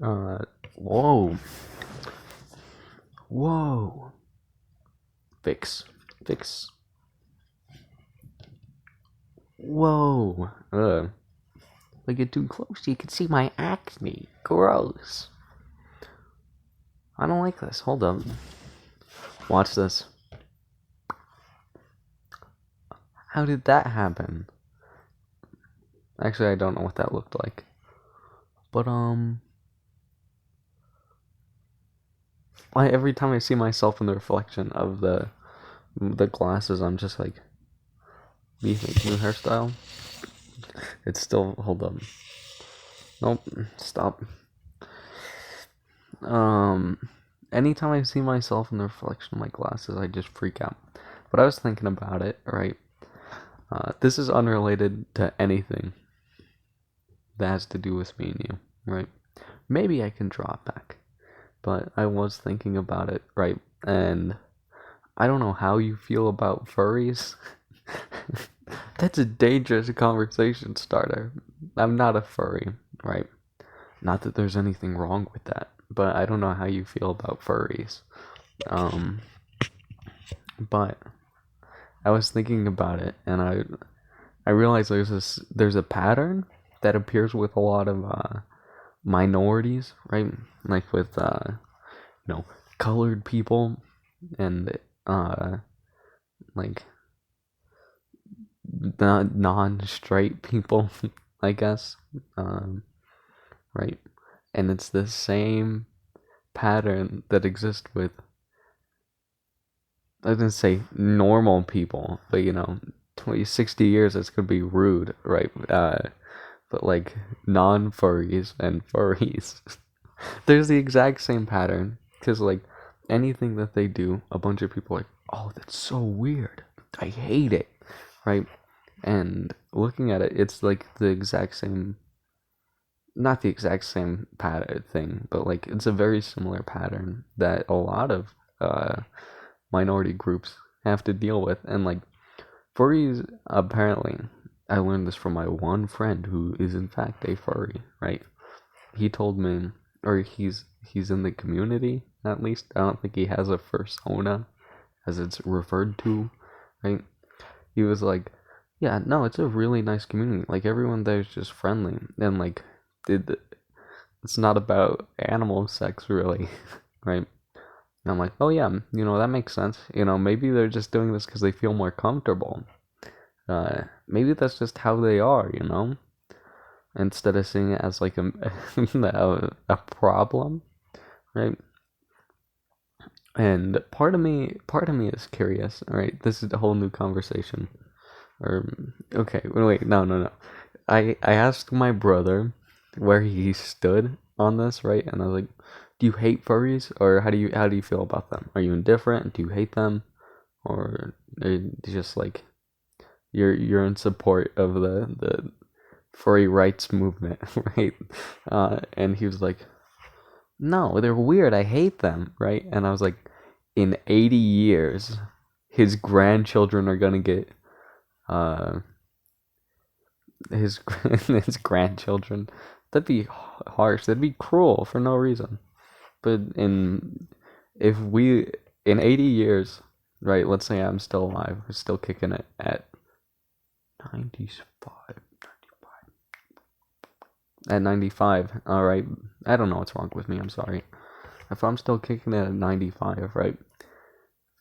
Uh, whoa, whoa. Fix, fix. Whoa. Like get too close, you can see my acne. Gross. I don't like this. Hold up. Watch this. How did that happen? Actually, I don't know what that looked like. But every time I see myself in the reflection of the glasses, I'm just like, new hairstyle. It's still, hold up. Nope, stop. Um, Anytime I see myself in the reflection of my glasses, I just freak out. But I was thinking about it, right? This is unrelated to anything that has to do with me and you, right? Maybe I can draw it back, but I was thinking about it, right? And I don't know how you feel about furries. That's a dangerous conversation starter. I'm not a furry, right? Not that there's anything wrong with that, but I don't know how you feel about furries. Um, but I was thinking about it, and I realized there's a pattern that appears with a lot of minorities, right? Like with colored people and like non-straight people, I guess, um, right? And it's the same pattern that exists with, I was gonna say normal people, but 20, 60 years, it's gonna be rude, right? But like non-furries and furries, there's the exact same pattern. Because like anything that they do, a bunch of people are like, oh, that's so weird. I hate it, right? And looking at it, it's like the exact same, not the exact same pattern thing, but like it's a very similar pattern that a lot of minority groups have to deal with. And like furries, apparently, I learned this from my one friend who is in fact a furry, right? He told me, or he's in the community at least. I don't think he has a persona as it's referred to, right? He was like, yeah, no, it's a really nice community. Like everyone there is just friendly, and like it, it's not about animal sex really, right? And I'm like, oh yeah, that makes sense. Maybe they're just doing this because they feel more comfortable. Maybe that's just how they are, instead of seeing it as like a problem, right? And part of me is curious. All right, this is a whole new conversation. Or okay, wait, no, no, no. I asked my brother where he stood on this, right? And I was like, "Do you hate furries, or how do you feel about them? Are you indifferent? Do you hate them, or are you just like you're in support of the furry rights movement, right?" And he was like, "No, they're weird. I hate them," right? And I was like, "In 80 years, his grandchildren are gonna get uh his his grandchildren. That'd be harsh. That'd be cruel for no reason. But if we in 80 years, right? Let's say I'm still alive, we're still kicking it at 95, at 95. All right. I don't know what's wrong with me. I'm sorry. If I'm still kicking it at 95, right?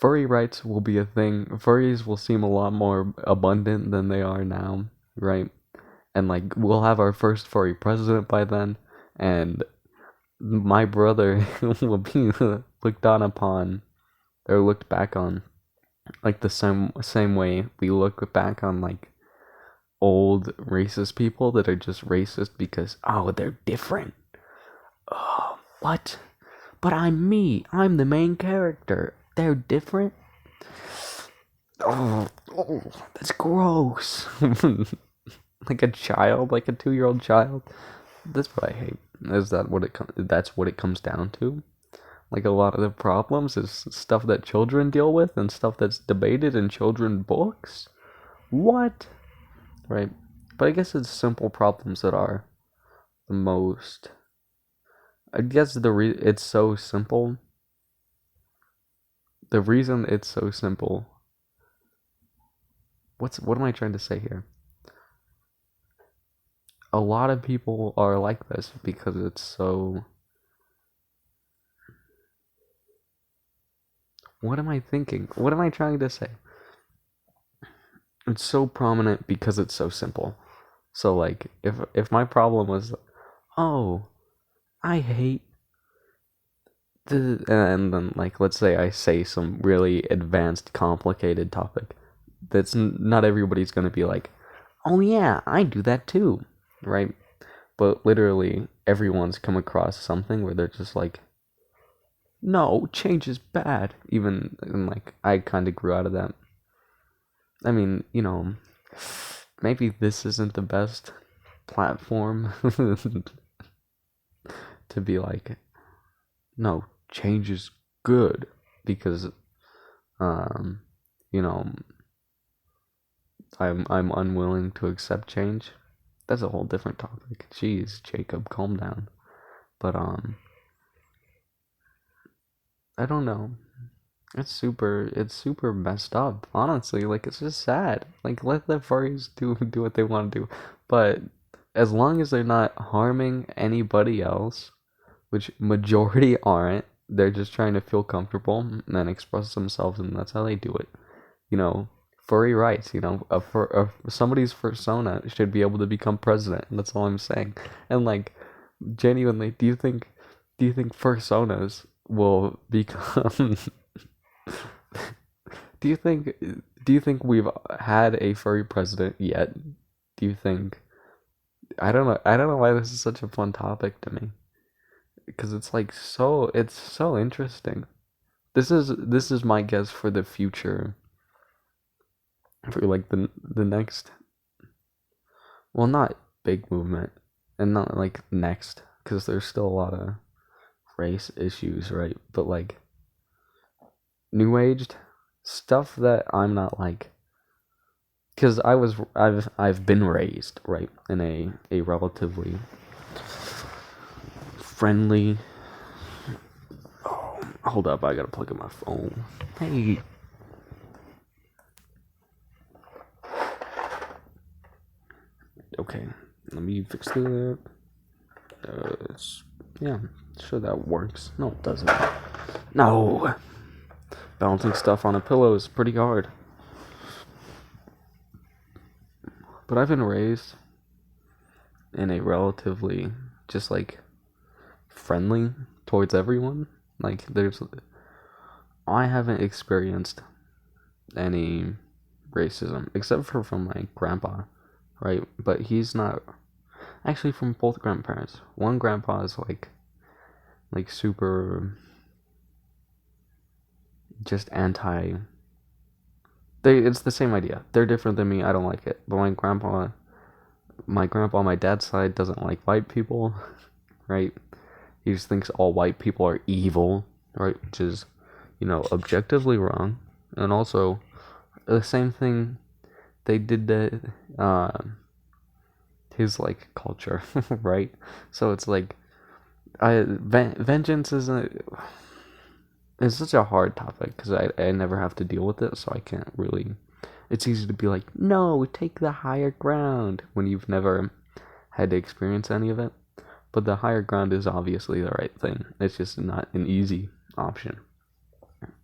Furry rights will be a thing. Furries will seem a lot more abundant than they are now, right? And like we'll have our first furry president by then, and my brother will be looked on upon or looked back on like the same way we look back on like old racist people that are just racist because they're different. Oh, what? But I'm me. I'm the main character. They're different. Oh, that's gross. Like a child, like a 2-year-old child. That's what I hate. That's what it comes down to. Like a lot of the problems is stuff that children deal with and stuff that's debated in children books. What? Right. But I guess it's simple problems that are the most I guess it's so simple. The reason it's so simple. What am I trying to say here? A lot of people are like this because it's so. What am I thinking? What am I trying to say? It's so prominent because it's so simple. So like if my problem was, oh, I hate and then like let's say I say some really advanced complicated topic that's not everybody's going to be like, "Oh yeah, I do that too." Right? But literally everyone's come across something where they're just like, "No, change is bad." Even and like I kind of grew out of that. I mean, maybe this isn't the best platform to be like, no, change is good because um you know I'm unwilling to accept change. That's a whole different topic. Jeez, Jacob, calm down. But I don't know. It's super messed up. Honestly, like it's just sad. Like let the furries do what they want to do. But as long as they're not harming anybody else, which majority aren't, they're just trying to feel comfortable and express themselves, and that's how they do it. You know, furry rights. Somebody's persona should be able to become president. That's all I'm saying. And like, genuinely, do you think personas will become? do you think do you think we've had a furry president yet? Do you think? I don't know. I don't know why this is such a fun topic to me because it's so interesting. This is my guess for the future, for like the next, well, not big movement and not like next because there's still a lot of race issues, right? But like new aged stuff that I'm not like, because I've been raised right in a relatively friendly. Oh, hold up, I gotta plug in my phone. Hey. Okay, let me fix that. Yeah, sure that works. No, it doesn't. No! Balancing stuff on a pillow is pretty hard. But I've been raised in a relatively just like friendly towards everyone. Like I haven't experienced any racism except for from my grandpa, right? But he's not actually from both grandparents. One grandpa is like super just anti. It's the same idea. They're different than me. I don't like it. But my grandpa on my dad's side doesn't like white people, right? He just thinks all white people are evil, right? Which is, objectively wrong. And also, the same thing they did to his like culture, right? So it's like, vengeance isn't. It's such a hard topic because I never have to deal with it, so I can't really. It's easy to be like, no, take the higher ground when you've never had to experience any of it. But the higher ground is obviously the right thing. It's just not an easy option.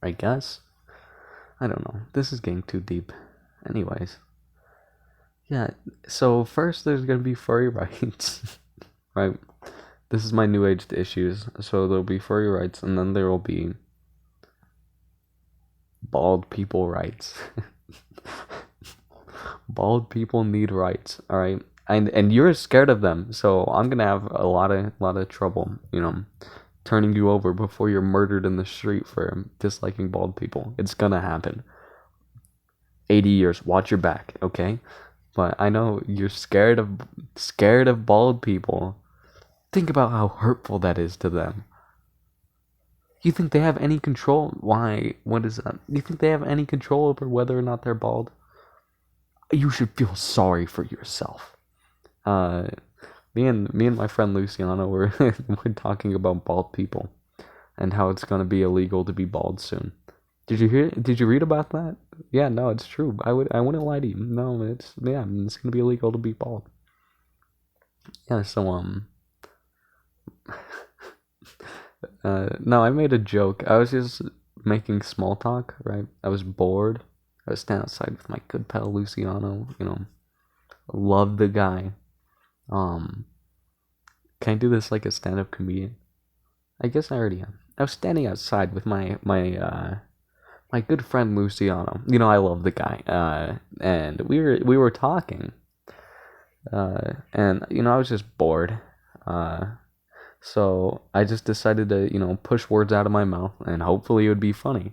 I guess. I don't know. This is getting too deep. Anyways. Yeah, so first there's gonna be furry rights. Right? This is my new age issues. So there'll be furry rights, and then there will be bald people rights. Bald people need rights, alright? And you're scared of them, so I'm gonna have a lot of trouble, turning you over before you're murdered in the street for disliking bald people. It's gonna happen. 80 years, watch your back, okay? But I know you're scared of bald people. Think about how hurtful that is to them. You think they have any control? Why? What is that? You think they have any control over whether or not they're bald? You should feel sorry for yourself. Uh, Me and my friend Luciano were we're talking about bald people and how it's gonna be illegal to be bald soon. Did you read about that? Yeah, no, it's true. I wouldn't lie to you. No, it's gonna be illegal to be bald. Yeah, so no, I made a joke. I was just making small talk, right? I was bored. I was standing outside with my good pal Luciano, love the guy. Um, can I do this like a stand-up comedian? I guess I already am. I was standing outside with my good friend Luciano. I love the guy. And we were talking. And I was just bored. So I just decided to push words out of my mouth, and hopefully it would be funny.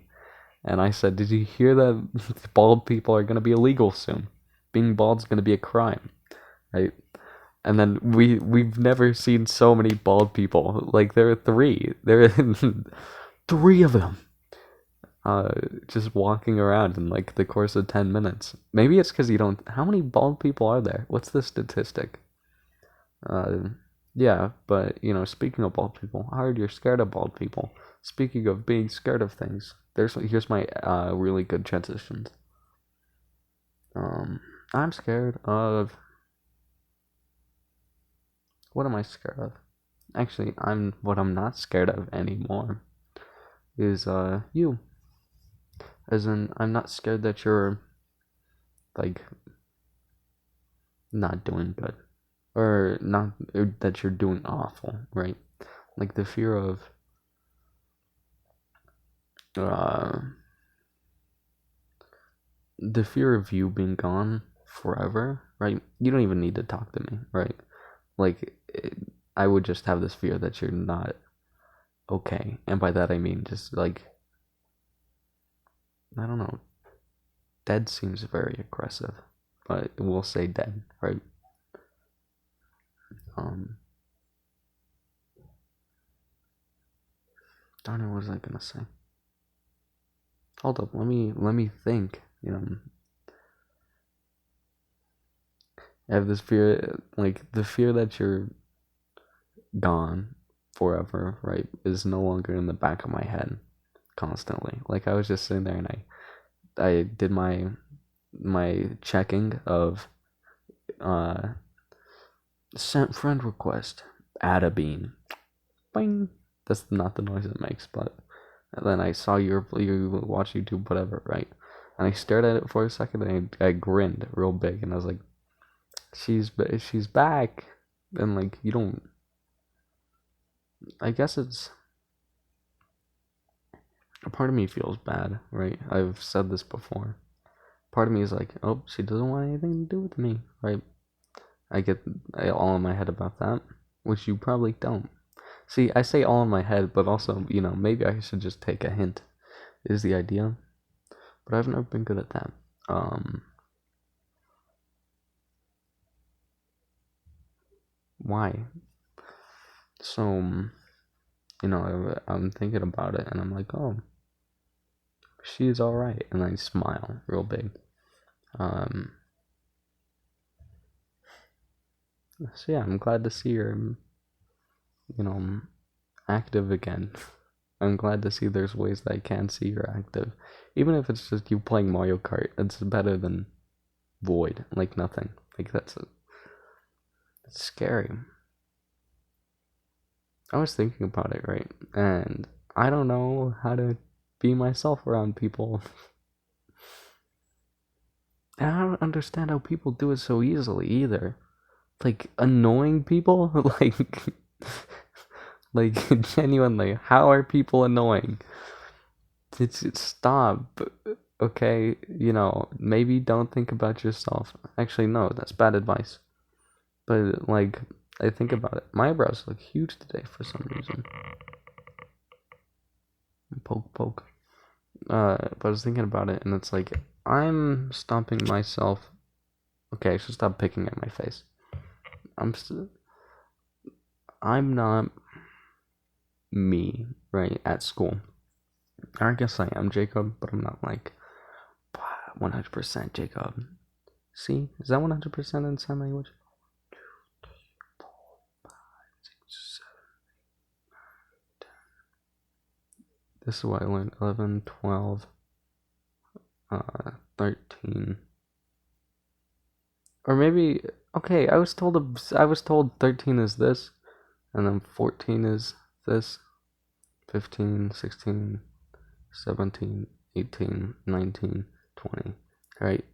And I said, "Did you hear that bald people are gonna be illegal soon? Being bald's gonna be a crime, right?" And then we've never seen so many bald people. Like there are three. There are three of them. Just walking around in like the course of 10 minutes. Maybe it's because you don't. How many bald people are there? What's the statistic? Uh, yeah, but speaking of bald people, I heard you're scared of bald people. Speaking of being scared of things, here's my really good transitions. Um, I'm scared of. What am I scared of? Actually, I'm not scared of anymore is you. As in, I'm not scared that you're like not doing good, or not or that you're doing awful, right? Like uh, the fear of you being gone forever, right? You don't even need to talk to me, right? Like, I would just have this fear that you're not okay, and by that I mean just like, I don't know. Dead seems very aggressive, but we'll say dead, right? Um, darn it, what was I gonna say? Hold up, let me think. I have this fear, like the fear that you're gone forever, right, is no longer in the back of my head constantly. Like I was just sitting there and I did my checking of uh sent friend request, add a bean, bing. That's not the noise it makes, but and then I saw you watch YouTube, whatever, right? And I stared at it for a second, and I grinned real big, and I was like, she's back, and like you don't. I guess it's a part of me feels bad, right? I've said this before. Part of me is like, oh, she doesn't want anything to do with me, right? I get all in my head about that, which you probably don't. See, I say all in my head, but also, maybe I should just take a hint, is the idea. But I've never been good at that. Why? So, I'm thinking about it, and I'm like, oh, she's alright. And I smile real big. Um, so yeah, I'm glad to see her, active again. I'm glad to see there's ways that I can see you're active. Even if it's just you playing Mario Kart, it's better than void, like nothing. Like that's scary. I was thinking about it, right? And I don't know how to be myself around people. And I don't understand how people do it so easily either. Like annoying people, like genuinely, how are people annoying? It's stop. Okay, maybe don't think about yourself. Actually, no, that's bad advice. But like, I think about it. My eyebrows look huge today for some reason. Poke, poke. But I was thinking about it, and it's like I'm stopping myself. Okay, I should stop picking at my face. I'm not me, right, at school. I guess I am Jacob, but I'm not like 100% Jacob. See, is that 100% in sign language? This is what I learned. 11, 12, 13. Or maybe, okay, I was told 13 is this, and then 14 is this, 15, 16, 17, 18, 19, 20, right?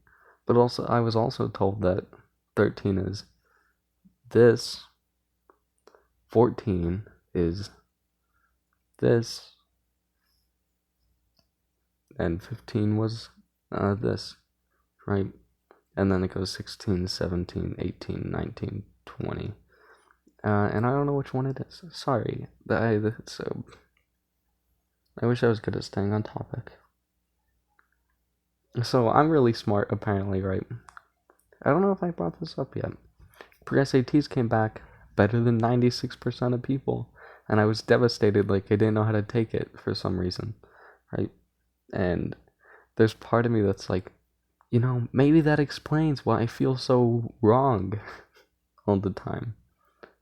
But also, I was also told that 13 is this, 14 is this, and 15 was this, right? And then it goes 16, 17, 18, 19, 20. And I don't know which one it is. Sorry. I wish I was good at staying on topic. So I'm really smart, apparently, right? I don't know if I brought this up yet. Pre-SATs came back better than 96% of people. And I was devastated, like I didn't know how to take it for some reason, right? And there's part of me that's like, maybe that explains why I feel so wrong all the time.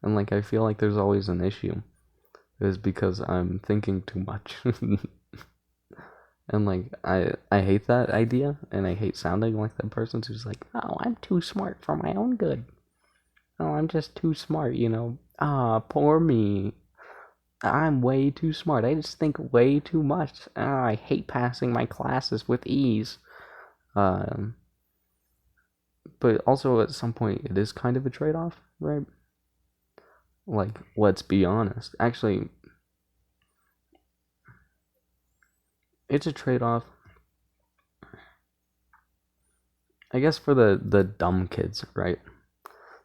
And like I feel like there's always an issue. Is because I'm thinking too much. And like I hate that idea, and I hate sounding like that person who's like, "Oh, I'm too smart for my own good. Oh, I'm just too smart, Ah, poor me. I'm way too smart. I just think way too much. Ah, I hate passing my classes with ease." Um, but also at some point it is kind of a trade-off, right? Like, let's be honest. Actually, it's a trade-off, I guess, for the dumb kids, right?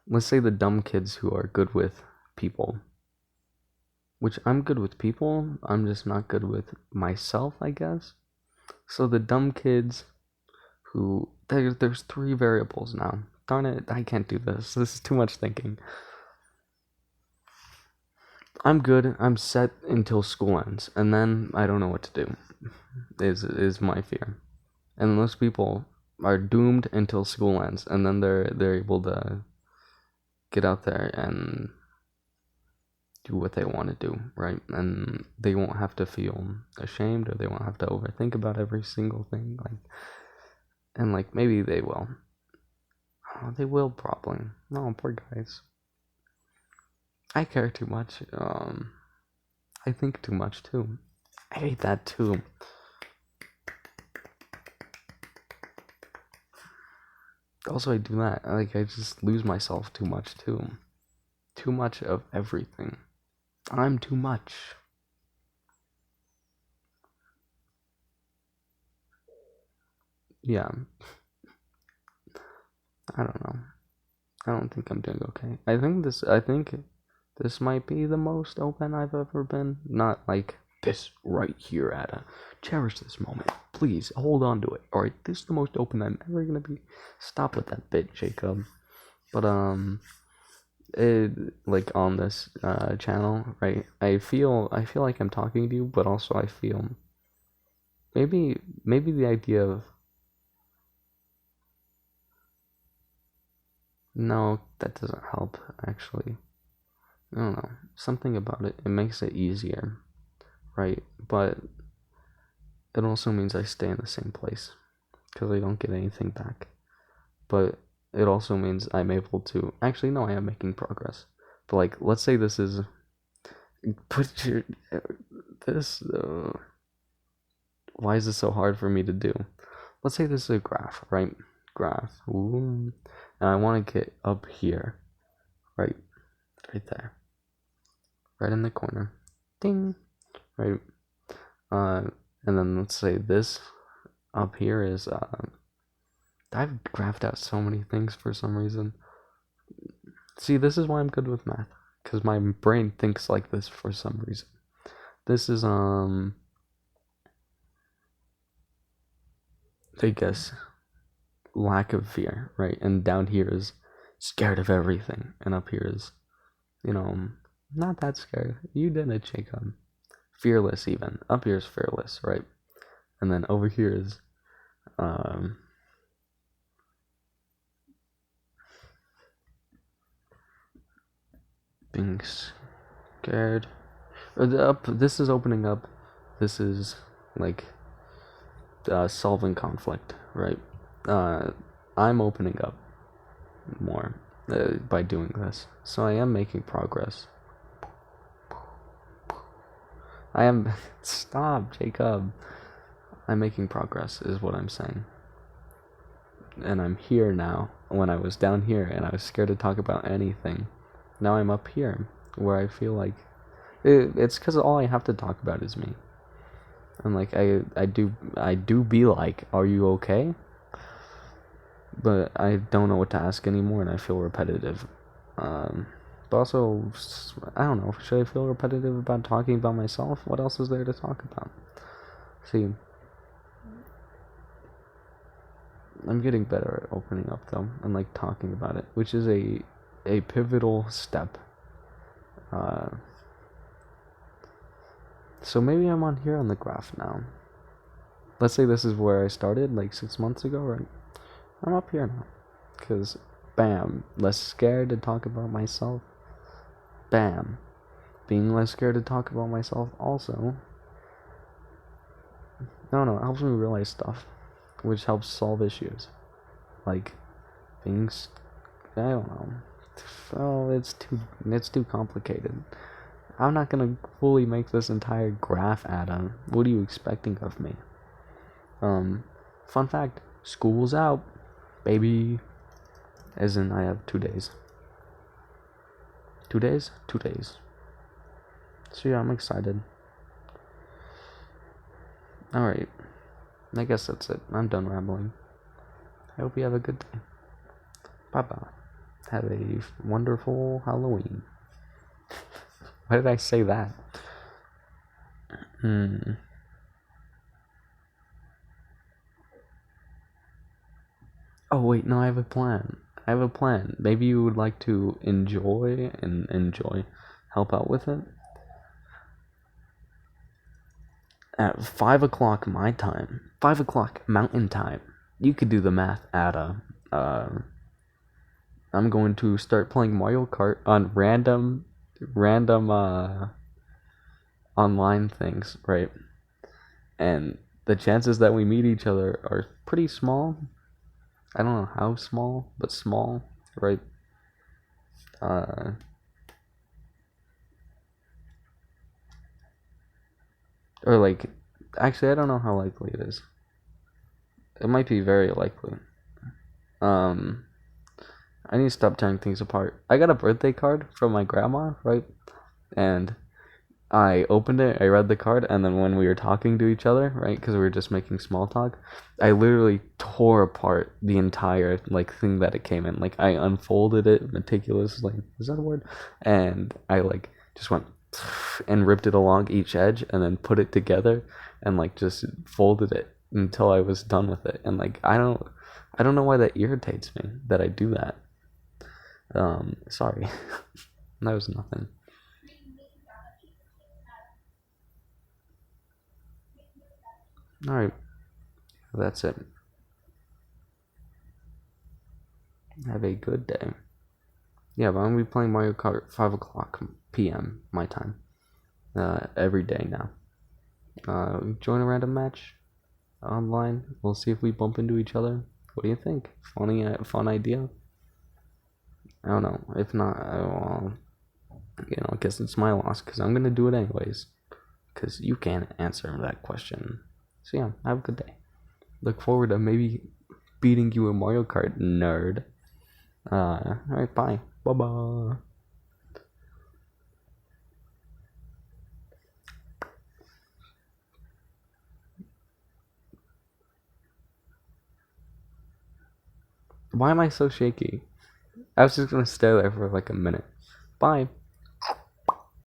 Let's say the dumb kids who are good with people, which I'm good with people, I'm just not good with myself, I guess. So the dumb kids who, there's three variables now. Darn it, I can't do this. This is too much thinking. I'm good. I'm set until school ends, and then I don't know what to do. Is my fear. And most people are doomed until school ends, and then they're able to get out there and do what they want to do, right? And they won't have to feel ashamed, or they won't have to overthink about every single thing. And maybe they will. Oh, they will probably. No, poor guys. I care too much. I think too much too. I hate that too. Also, I do that. I just lose myself too much too. Too much of everything. I'm too much. Yeah. I don't know. I don't think I'm doing okay. I think this might be the most open I've ever been. Not like this right here, Ada. Cherish this moment. Please hold on to it. Alright, this is the most open I'm ever gonna be. Stop with that bit, Jacob. But like on this channel, right? I feel like I'm talking to you, but also I feel maybe the idea of, no, that doesn't help actually. I don't know. Something about it. It makes it easier, right? But it also means I stay in the same place because I don't get anything back. But it also means I'm able to. Actually, no, I am making progress. But let's say this is. Put your. This. Why is this so hard for me to do? Let's say this is a graph, right? Graph. Ooh. And I want to get up here, right? Right there. Right in the corner. Ding. Right. And then let's say this up here is I've graphed out so many things for some reason. See, this is why I'm good with math, because my brain thinks like this for some reason. This is I guess lack of fear, right? And down here is scared of everything, and up here is, not that scared. You did it, Jacob. Fearless, even. Up here is fearless, right? And then over here is being scared. Or this is opening up This is like solving conflict, right? I'm opening up more by doing this, so I am making progress. I am. Stop, Jacob. I'm making progress, is what I'm saying. And I'm here now. When I was down here and I was scared to talk about anything, now I'm up here where I feel like it's because all I have to talk about is me. And like I do be like, are you okay? But I don't know what to ask anymore, and I feel repetitive. But also, I don't know. Should I feel repetitive about talking about myself? What else is there to talk about? See, I'm getting better at opening up though, and like talking about it, which is a pivotal step. So maybe I'm on here on the graph now. Let's say this is where I started, like 6 months ago, right? I'm up here now. Because, bam, less scared to talk about myself. Bam. Being less scared to talk about myself also. No, it helps me realize stuff. Which helps solve issues. Like, things, I don't know. Oh, it's too complicated. I'm not gonna fully make this entire graph, Adam. What are you expecting of me? Fun fact, school's out, baby. As in, I have 2 days. 2 days? 2 days. So yeah, I'm excited. Alright. I guess that's it. I'm done rambling. I hope you have a good day. Bye-bye. Have a wonderful Halloween. Why did I say that? Oh wait, no, I have a plan. Maybe you would like to help out with it. At 5 o'clock my time, 5 o'clock mountain time, you could do the math, Ada. I'm going to start playing Mario Kart on random online things, right? And the chances that we meet each other are pretty small. I don't know how small, but small, right? Or like, actually, I don't know how likely it is. It might be very likely. I need to stop tearing things apart. I got a birthday card from my grandma, right? And I opened it, I read the card, and then when we were talking to each other, right, because we were just making small talk, I literally tore apart the entire, like, thing that it came in. Like, I unfolded it meticulously, is that a word? And I, like, just went and ripped it along each edge, and then put it together, and, like, just folded it until I was done with it. And, like, I don't know why that irritates me, that I do that. Sorry. That was nothing. Alright, that's it. Have a good day. Yeah, but I'm gonna be playing Mario Kart 5 o'clock p.m. my time. Every day now. Join a random match online. We'll see if we bump into each other. What do you think? Fun idea? I don't know. If not, I guess it's my loss because I'm gonna do it anyways. Because you can't answer that question. So yeah, have a good day. Look forward to maybe beating you in Mario Kart, nerd. Alright, bye. Bye-bye. Why am I so shaky? I was just gonna stay there for like a minute. Bye.